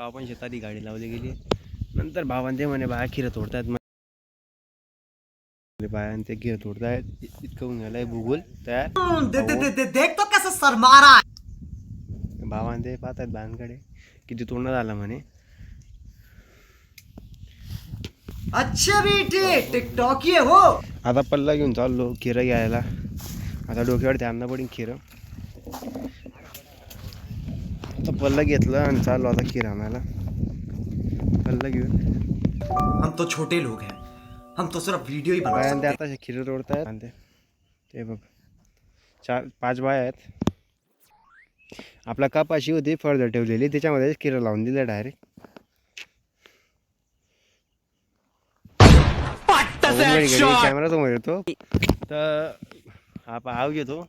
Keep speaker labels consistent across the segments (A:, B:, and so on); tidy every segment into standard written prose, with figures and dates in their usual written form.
A: आपण शेतारी गाडी लावली गेली. नंतर भावांते म्हणे बाया खिरं तोडतायत, बाया ते खिरं तोडतायत. इतकं होऊन झालंय भूगोल तयार.
B: देख तो कैसे शर्मा रहा है.
A: भावांते पाहतायत बायांकडे किती तोडणं झालं म्हणे.
B: अच्छा बेटे टिकटॉक ये हो.
A: आता पल्ला घेऊन चाललो खिरं घ्यायला. आता डोक्यावर ध्यान पडेल खिरं. आता पल्ला घेतलं आणि चाललो आता खीर आणायला. पल्ला घेऊन
B: हम तो छोटे लोग हैं, हम तो सिर्फ वीडियो ही बना
A: बाया
B: सकते
A: ते
B: हैं.
A: आता खिरं तोडतायत. ते बघ 4-5 बाया आहेत. आपला कप अशी होती फळझर ठेवलेली, त्याच्यामध्ये खिरं लावून दिलं डायरेक्ट. कॅमेरा समोर येतो तर हा पाव घेतो.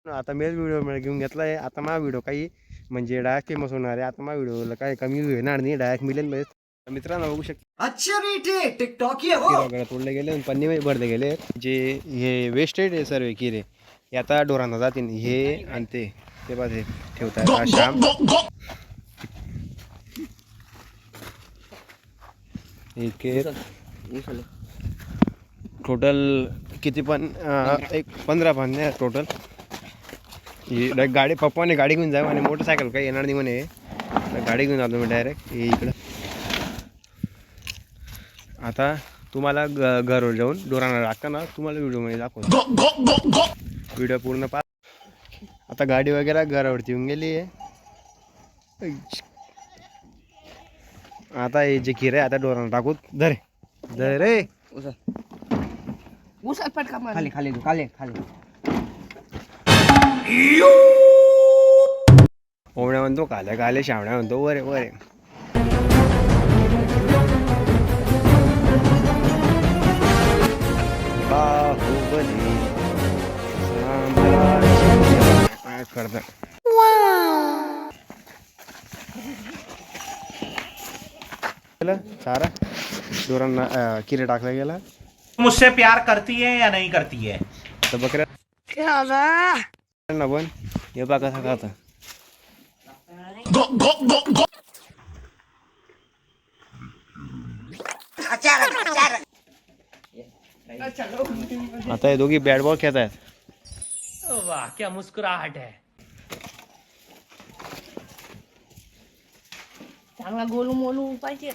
A: आता मेल व्हिडिओ घेऊन घेतलाय. आता माझा व्हिडिओ काही म्हणजे डायरेक्ट फेमस होणार आहे. आता माझ्या व्हिडिओला काही कमी येणार नाही, डायरेक्ट मिलियन मित्रांनो बघू शकता.
B: अच्छा बेटे टिकटॉक ये हो.
A: किरा तोडले गेले, पन्नी भरले गेले. जे हे वेस्टेड आहे सर्व किरे, हे आता डोरांना जातील. हे आणि ते बघ ठेवतात श्याम. टोटल किती पण एक 15 पण नाही टोटल. ही गाडी पप्पाने गाडी घेऊन जाय आणि मोटरसायकल काही येणार नाही म्हणे. गाडी घेऊन आलो मी डायरेक्ट इकडं. आता तुम्हाला घरवर जाऊन डोरांना टाकताना तुम्हाला व्हिडिओमध्ये दाखवतो. व्हिडिओ पूर्ण पा. आता गाडी वगैरे घरावरती येऊन गेली आहे. आता हे जे खीर आहे आता डोरांना टाकू. धरे
C: खाली खाली खाली खाली.
A: ओवण्या म्हणतो काल्या काले, शावण्या म्हणतो वरे वरे. बाहुबली करता सारा डोरांना किरे टाकला गेला.
D: मुझसे प्यार करती है या नहीं करती है.
A: तर बकऱ्या पण हे बघा कसा खाता. आता हे दोघी बॅट बॉल खेळत आहेत.
D: वाह क्या मुस्कुराहट है.
C: चांगला गोलू मोलू पाहिजे.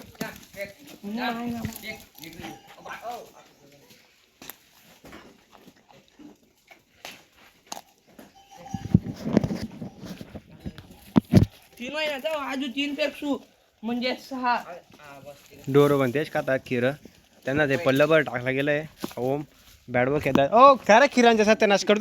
C: तीन महिन्याचा आजू 3 पेक्षू म्हणजे 6.
A: डोरं पण तेच खातात खिरं. त्यांना ते पल्लभर टाकला गेलंय. ओम बॅट बॉल खेळतात. ओ खरं खिरांच्या सत्यानाश करतो.